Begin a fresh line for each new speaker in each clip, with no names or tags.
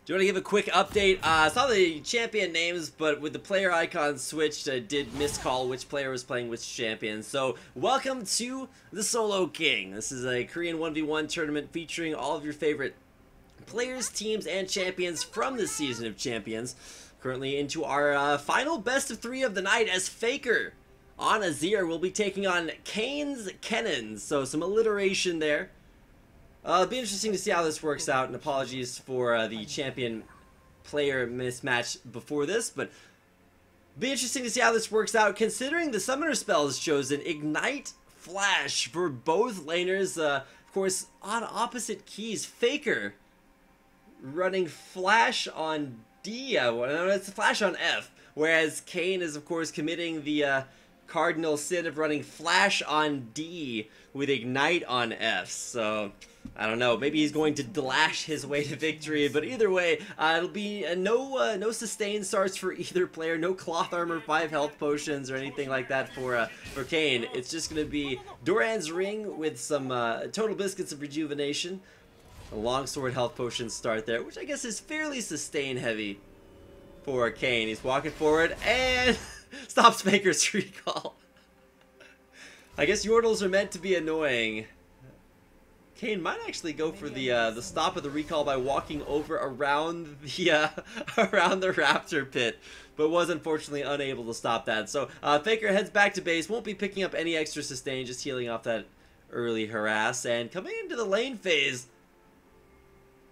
Do you want to give a quick update? I saw the champion names, but with the player icons switched, I did miscall which player was playing which champion. So, welcome to the Solo King. This is a Korean 1v1 tournament featuring all of your favorite players, teams, and champions from this season of Champions. Currently into our final best of 3 of the night as Faker on Azir will be taking on Cain's Kennen. So, some alliteration there. It'll be interesting to see how this works out, and apologies for the champion player mismatch before this, but be interesting to see how this works out considering the summoner spell is chosen. Ignite Flash for both laners, of course, on opposite keys. Faker running Flash on D, it's Flash on F, whereas Cain is, of course, committing the cardinal sin of running Flash on D with Ignite on F. So I don't know, maybe he's going to dash his way to victory, but either way, it'll be no sustained starts for either player, no cloth armor, 5 health potions, or anything like that for Cain. It's just going to be Doran's Ring with some Total Biscuits of Rejuvenation, a longsword health potion start there, which I guess is fairly sustain heavy for Cain. He's walking forward and stops Faker's recall. I guess Yordles are meant to be annoying. Cain might actually go for the stop of the recall by walking over around the around the Raptor pit, but was unfortunately unable to stop that. So Faker heads back to base, won't be picking up any extra sustain, just healing off that early harass. And coming into the lane phase,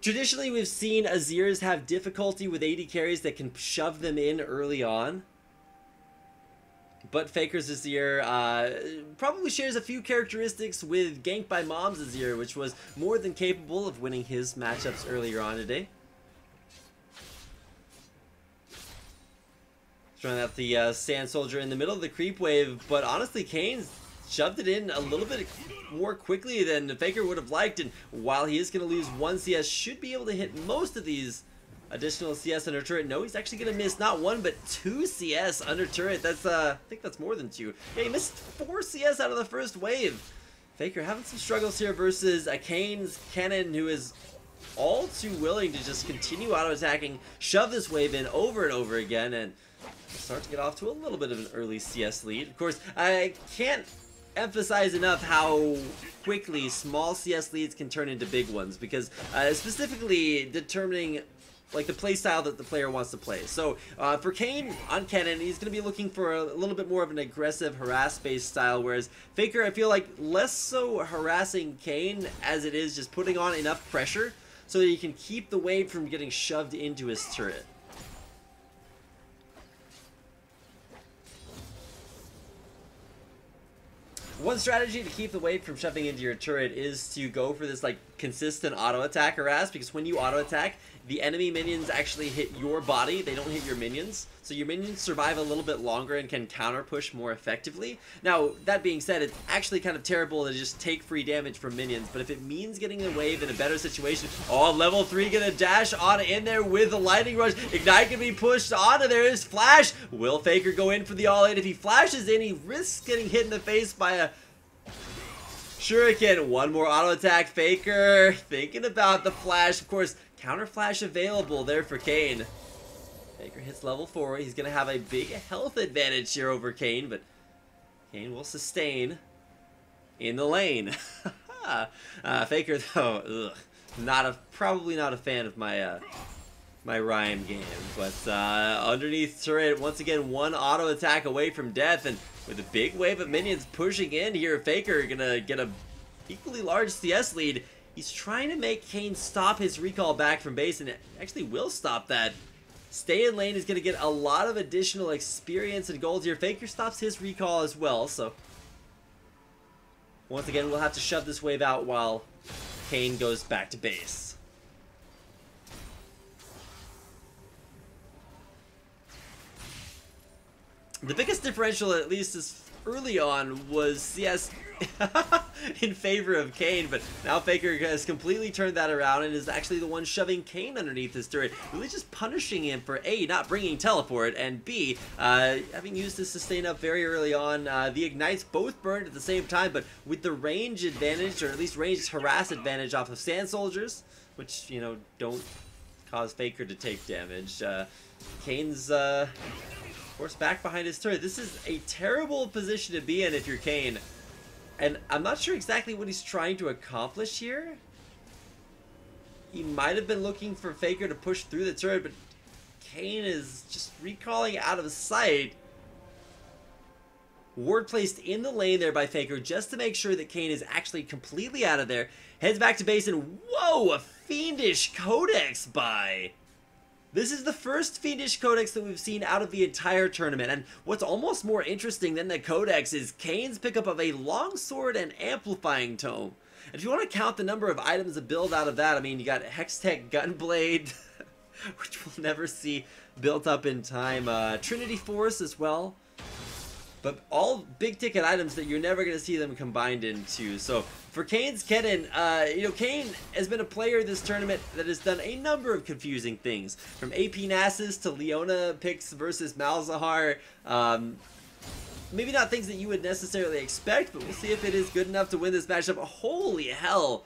traditionally we've seen Azirs have difficulty with AD carries that can shove them in early on. But Faker's Azir probably shares a few characteristics with Gank by Mom's Azir, which was more than capable of winning his matchups earlier on today. Throwing out the Sand Soldier in the middle of the creep wave, but honestly, Cain's shoved it in a little bit more quickly than Faker would have liked, and while he is going to lose 1 CS, should be able to hit most of these additional CS under turret. No, he's actually going to miss not 1, but 2 CS under turret. That's, I think that's more than 2. Yeah, he missed 4 CS out of the first wave. Faker having some struggles here versus a Cain's Kennen, who is all too willing to just continue auto-attacking, shove this wave in over and over again, and start to get off to a little bit of an early CS lead. Of course, I can't emphasize enough how quickly small CS leads can turn into big ones, because specifically determining like the play style that the player wants to play. So for Cain on Kennen, he's going to be looking for a little bit more of an aggressive harass-based style, whereas Faker, I feel like less so harassing Cain as it is just putting on enough pressure so that he can keep the wave from getting shoved into his turret. One strategy to keep the wave from shoving into your turret is to go for this like consistent auto attack harass, because when you auto attack, the enemy minions actually hit your body, they don't hit your minions, so your minions survive a little bit longer and can counter push more effectively. Now, that being said, it's actually kind of terrible to just take free damage from minions, but if it means getting the wave in a better situation, oh, level 3 gonna dash on in there with the lightning rush, Ignite can be pushed onto there, is Flash, will Faker go in for the all-in? If he flashes in, he risks getting hit in the face by a Shuriken. One more auto attack. Faker thinking about the flash. Of course, counter flash available there for Cain. Faker hits level 4. He's going to have a big health advantage here over Cain, but Cain will sustain in the lane. Faker, though, probably not a fan of my my rhyme game, but underneath turret, once again, one auto attack away from death, and with a big wave of minions pushing in here, Faker gonna get a equally large CS lead. He's trying to make Cain stop his recall back from base, and it actually will stop that. Stay in lane is gonna get a lot of additional experience and gold here. Faker stops his recall as well, so once again, we'll have to shove this wave out while Cain goes back to base. The biggest differential, at least as early on, was CS in favor of Cain, but now Faker has completely turned that around and is actually the one shoving Cain underneath his turret, really just punishing him for A, not bringing teleport, and B, having used his sustain up very early on. The Ignites both burned at the same time, but with the range advantage, or at least range harass advantage off of Sand Soldiers, which, you know, don't cause Faker to take damage. Cain's, of course, back behind his turret. This is a terrible position to be in if you're Cain. And I'm not sure exactly what he's trying to accomplish here. He might have been looking for Faker to push through the turret, but Cain is just recalling out of sight. Ward placed in the lane there by Faker just to make sure that Cain is actually completely out of there. Heads back to base and whoa, a Fiendish Codex buy. This is the first Fiendish Codex that we've seen out of the entire tournament, and what's almost more interesting than the Codex is Cain's pickup of a Longsword and Amplifying Tome. And if you want to count the number of items to build out of that, I mean, you got Hextech Gunblade, which we'll never see built up in time, Trinity Force as well. But all big ticket items that you're never going to see them combined into. So for Cain's Kennen, you know, Cain has been a player this tournament that has done a number of confusing things. From AP Nasus to Leona picks versus Malzahar. Maybe not things that you would necessarily expect, but we'll see if it is good enough to win this matchup. Holy hell.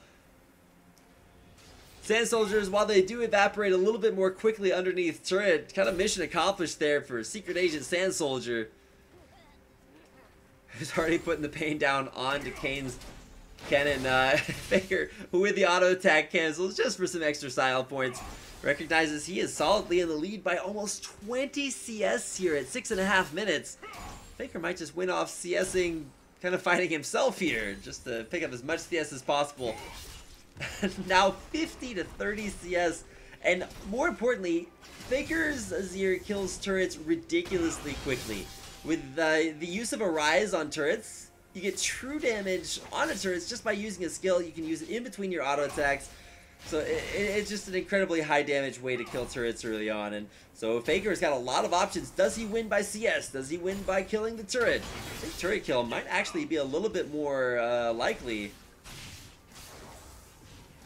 Sand Soldiers, while they do evaporate a little bit more quickly underneath turret, kind of mission accomplished there for Secret Agent Sand Soldier. Who's already putting the pain down onto Cain's Kennen. Faker, with the auto attack cancels just for some extra style points, recognizes he is solidly in the lead by almost 20 CS here at 6.5 minutes. Faker might just win off CSing, kind of fighting himself here, just to pick up as much CS as possible. Now 50 to 30 CS, and more importantly, Faker's Azir kills turrets ridiculously quickly. With the use of a Rise on turrets, you get true damage on a turret just by using a skill. You can use it in between your auto attacks. So it's just an incredibly high damage way to kill turrets early on. And so Faker's got a lot of options. Does he win by CS? Does he win by killing the turret? I think turret kill might actually be a little bit more likely.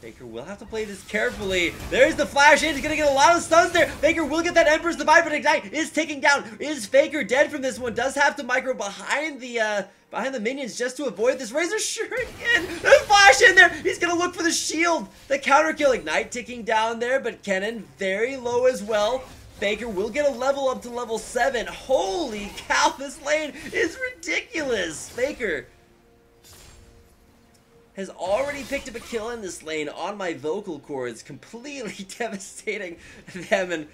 Faker will have to play this carefully. There's the flash in. He's going to get a lot of stuns there. Faker will get that Emperor's Divide, but Ignite is taking down. Is Faker dead from this one? Does have to micro behind the minions just to avoid this Razor Shuriken. There's flash in there. He's going to look for the shield. The counter kill. Ignite ticking down there, but Kennen very low as well. Faker will get a level up to level 7. Holy cow, this lane is ridiculous. Faker has already picked up a kill in this lane on my vocal cords, completely devastating them, and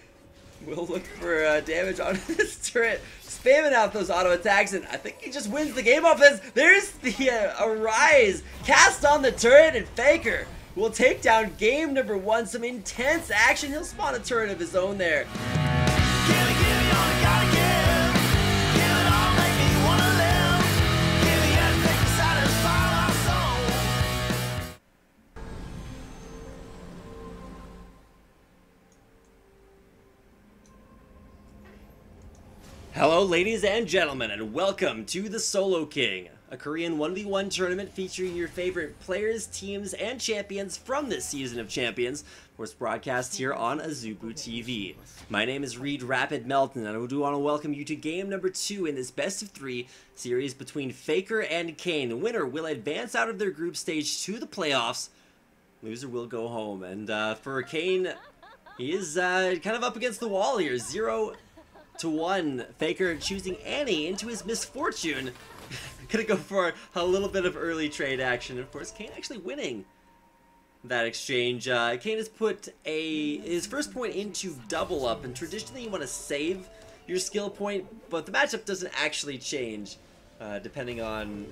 we'll look for damage on this turret, spamming out those auto attacks, and I think he just wins the game off this. There's the Arise cast on the turret, and Faker will take down game number 1. Some intense action. He'll spawn a turret of his own there. Hello ladies and gentlemen, and welcome to the Solo King, a Korean 1v1 tournament featuring your favorite players, teams, and champions from this season of Champions, of course broadcast here on Azubu TV. My name is Reed Rapid Melton, and I do want to welcome you to game number 2 in this best of 3 series between Faker and Cain. The winner will advance out of their group stage to the playoffs. Loser will go home, and for Cain, he is kind of up against the wall here. 0-1. Faker choosing Annie into his misfortune. Gonna go for a little bit of early trade action. Of course, Cain actually winning that exchange. Cain has put his first point into double up, and traditionally you want to save your skill point, but the matchup doesn't actually change depending on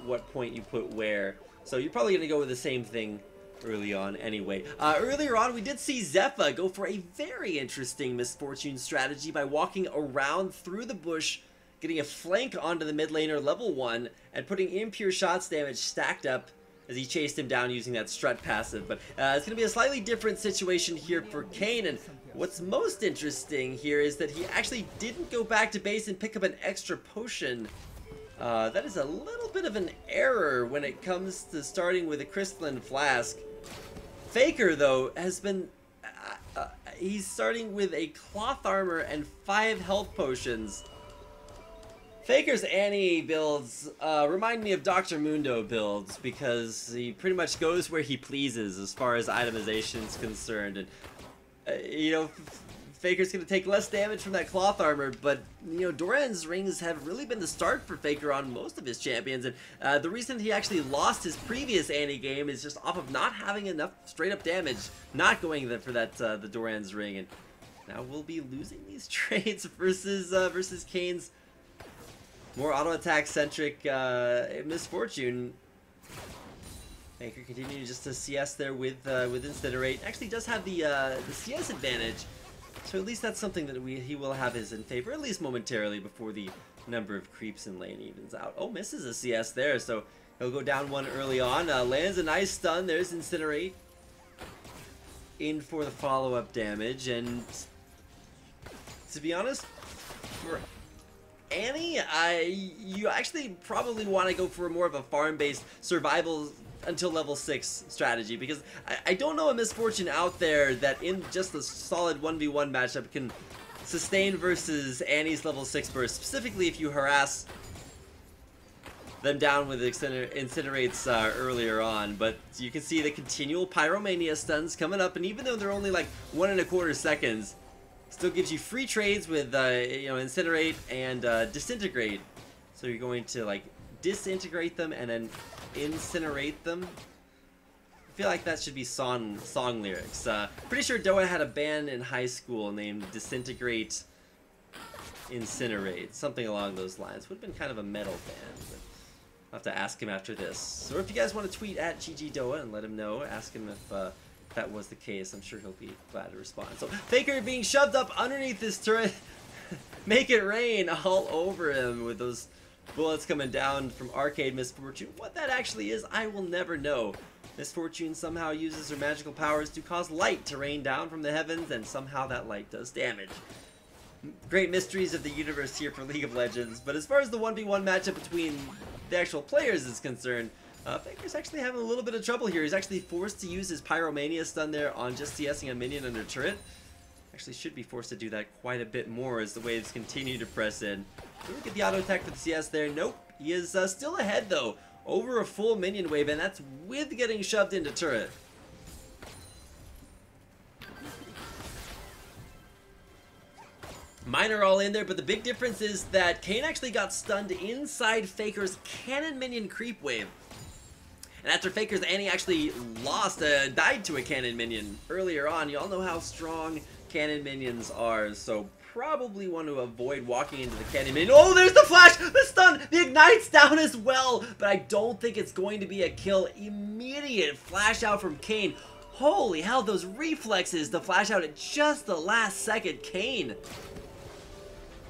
what point you put where. So you're probably gonna go with the same thing early on anyway. Earlier on, we did see Zephyr go for a very interesting misfortune strategy by walking around through the bush, getting a flank onto the mid laner level 1, and putting impure shots damage stacked up as he chased him down using that strut passive. But it's going to be a slightly different situation here for Cain, and what's most interesting here is that he actually didn't go back to base and pick up an extra potion. That is a little bit of an error when it comes to starting with a crystalline flask. Faker, though, has been... he's starting with a cloth armor and 5 health potions. Faker's Annie builds remind me of Dr. Mundo builds, because he pretty much goes where he pleases as far as itemization is concerned. And You know, Faker's going to take less damage from that cloth armor, but, you know, Doran's rings have really been the start for Faker on most of his champions, and the reason he actually lost his previous Annie game is just off of not having enough straight-up damage, not going for that, the Doran's ring, and now we'll be losing these trades versus Cain's more auto-attack-centric Misfortune. Faker continuing just to CS there with Incinerate. Actually does have the CS advantage, so at least that's something that he will have his in favor, at least momentarily, before the number of creeps in lane evens out. Oh, misses a CS there, so he'll go down one early on. Lands a nice stun. There's Incinerate in for the follow-up damage, and to be honest, for Annie, you actually probably want to go for more of a farm-based survival until level 6 strategy, because I don't know a Misfortune out there that in just a solid 1v1 matchup can sustain versus Annie's level 6 burst, specifically if you harass them down with Incinerates earlier on. But you can see the continual Pyromania stuns coming up, and even though they're only like 1.25 seconds, still gives you free trades with you know, Incinerate and Disintegrate. So you're going to like disintegrate them and then incinerate them. I feel like that should be song lyrics. Pretty sure Doa had a band in high school named Disintegrate Incinerate, something along those lines. Would have been kind of a metal band, but I'll have to ask him after this. Or if you guys want to tweet at GGDoa and let him know, ask him if that was the case. I'm sure he'll be glad to respond. So Faker being shoved up underneath this turret. Make it rain all over him with those bullets coming down from Arcade Misfortune. What that actually is, I will never know. Misfortune somehow uses her magical powers to cause light to rain down from the heavens, and somehow that light does damage. Great mysteries of the universe here for League of Legends, but as far as the 1v1 matchup between the actual players is concerned, Faker's actually having a little bit of trouble here. He's actually forced to use his Pyromania stun there on just CSing a minion under turret. Actually should be forced to do that quite a bit more as the waves continue to press in. Look at the auto attack for the CS there. Nope, he is still ahead though, over a full minion wave, and that's with getting shoved into turret. Mine are all in there, but the big difference is that Cain actually got stunned inside Faker's cannon minion creep wave. And after Faker's Annie actually died to a cannon minion earlier on. You all know how strong cannon minions are, so probably want to avoid walking into the cannon minion. Oh, there's the flash! The stun! The ignite's down as well! But I don't think it's going to be a kill. Immediate flash out from Cain. Holy hell, those reflexes to flash out at just the last second. Cain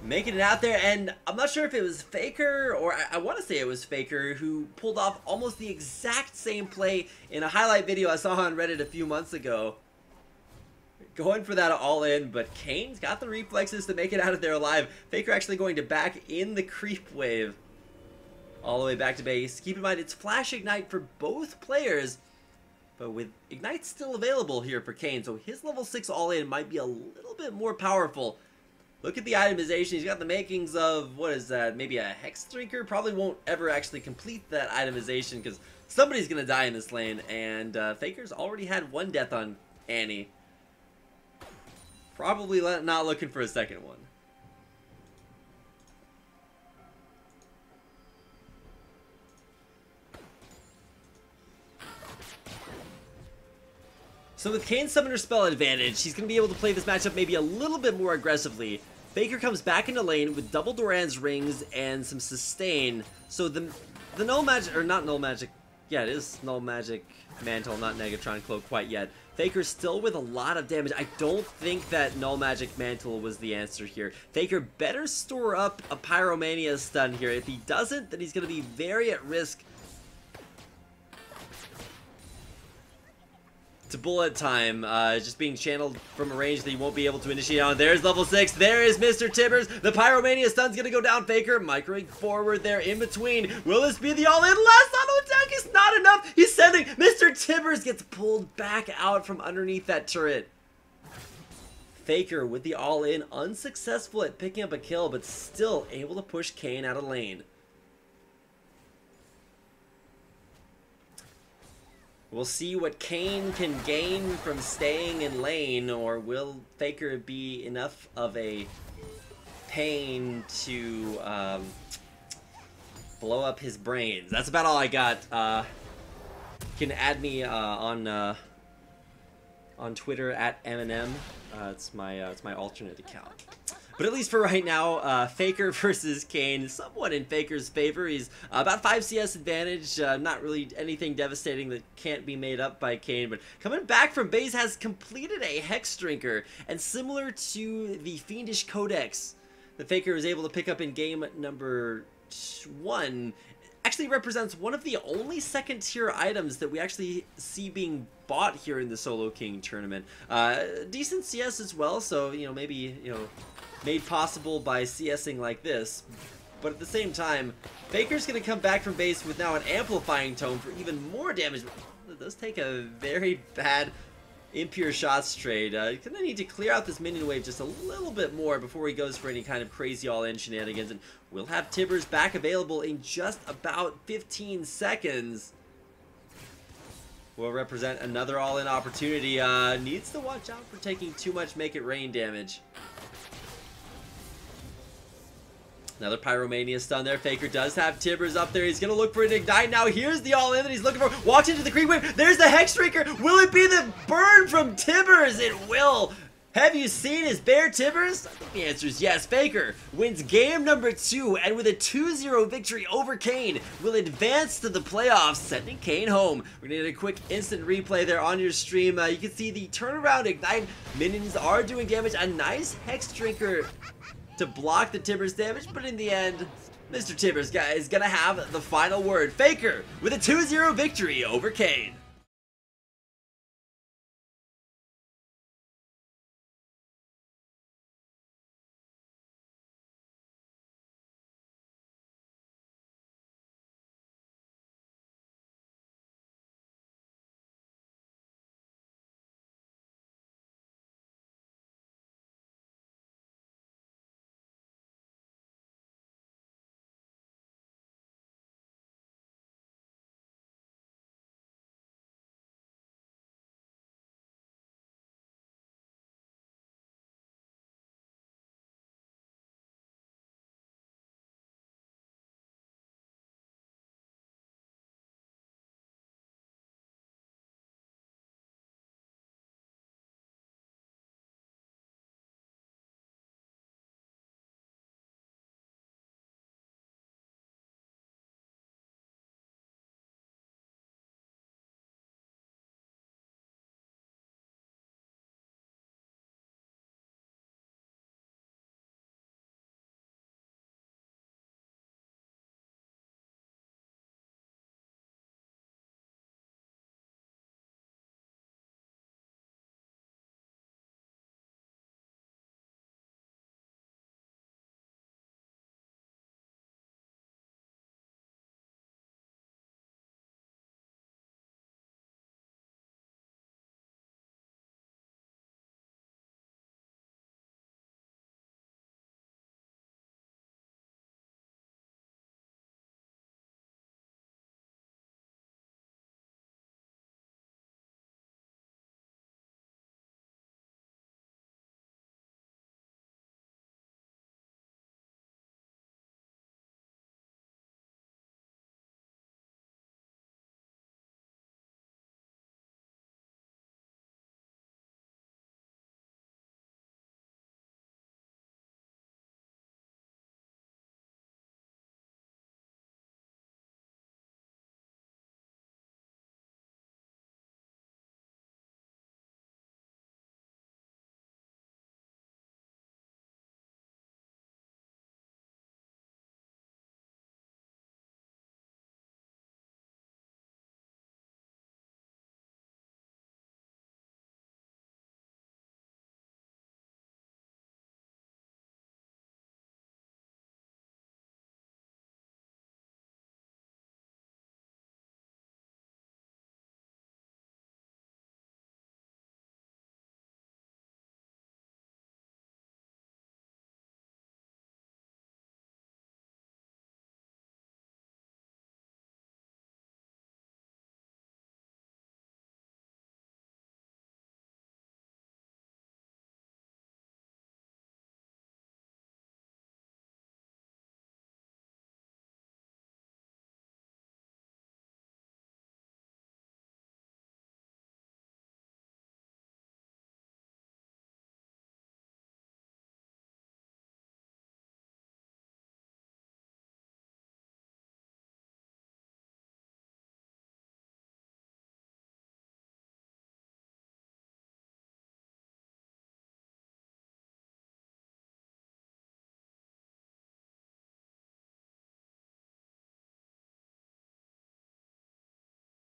making it out there, and I'm not sure if it was Faker, or I want to say it was Faker, who pulled off almost the exact same play in a highlight video I saw on Reddit a few months ago. Going for that all in, but Cain's got the reflexes to make it out of there alive. Faker actually going to back in the creep wave all the way back to base. Keep in mind, it's Flash Ignite for both players, but with Ignite still available here for Cain, so his level 6 all in might be a little bit more powerful. Look at the itemization. He's got the makings of, what is that, maybe a Hex Drinker? Probably won't ever actually complete that itemization because somebody's going to die in this lane, and Faker's already had one death on Annie. Probably not looking for a second one. So with Cain's Summoner Spell advantage, he's going to be able to play this matchup maybe a little bit more aggressively. Faker comes back into lane with double Doran's rings and some sustain. So the null magic, or not null magic, yeah, it is null magic mantle, not Negatron cloak quite yet. Faker's still with a lot of damage. I don't think that null magic mantle was the answer here. Faker better store up a Pyromania stun here. If he doesn't, then he's going to be very at risk to bullet time, just being channeled from a range that he won't be able to initiate on. There's level 6. There is Mr. Tibbers. The Pyromania stun's gonna go down. Faker microing forward there in between. Will this be the all-in? Last auto attack is not enough. He's sending. Mr. Tibbers gets pulled back out from underneath that turret. Faker with the all-in, unsuccessful at picking up a kill, but still able to push Cain out of lane. We'll see what Cain can gain from staying in lane, or will Faker be enough of a pain to blow up his brains? That's about all I got. You can add me on Twitter at Eminem. It's my alternate account. But at least for right now, Faker versus Cain, somewhat in Faker's favor. He's about 5 CS advantage, not really anything devastating that can't be made up by Cain. But coming back from base, has completed a Hex Drinker, and similar to the Fiendish Codex that Faker was able to pick up in game number 1, actually represents one of the only second tier items that we actually see being bought here in the Solo King tournament. Decent CS as well, so maybe made possible by CSing like this. But at the same time, Faker's gonna come back from base with now an amplifying tome for even more damage. It does take a very bad impure shots trade. Gonna need to clear out this minion wave just a little bit more before he goes for any kind of crazy all-in shenanigans. And we'll have Tibbers back available in just about 15 seconds. Will represent another all-in opportunity. Needs to watch out for taking too much Make It Rain damage. Another Pyromania stun there. Faker does have Tibbers up there. He's going to look for an Ignite now. Here's the all-in that he's looking for. Walks into the creep wave. There's the Hex Drinker. Will it be the burn from Tibbers? It will. Have you seen his bear Tibbers? I think the answer is yes. Faker wins game number 2, and with a 2-0 victory over Cain, will advance to the playoffs, sending Cain home. We're going to get a quick instant replay there on your stream. You can see the turnaround Ignite. Minions are doing damage. A nice Hex Drinker to block the Tibbers damage, but in the end, Mr. Tibbers is gonna have the final word. Faker with a 2-0 victory over Cain.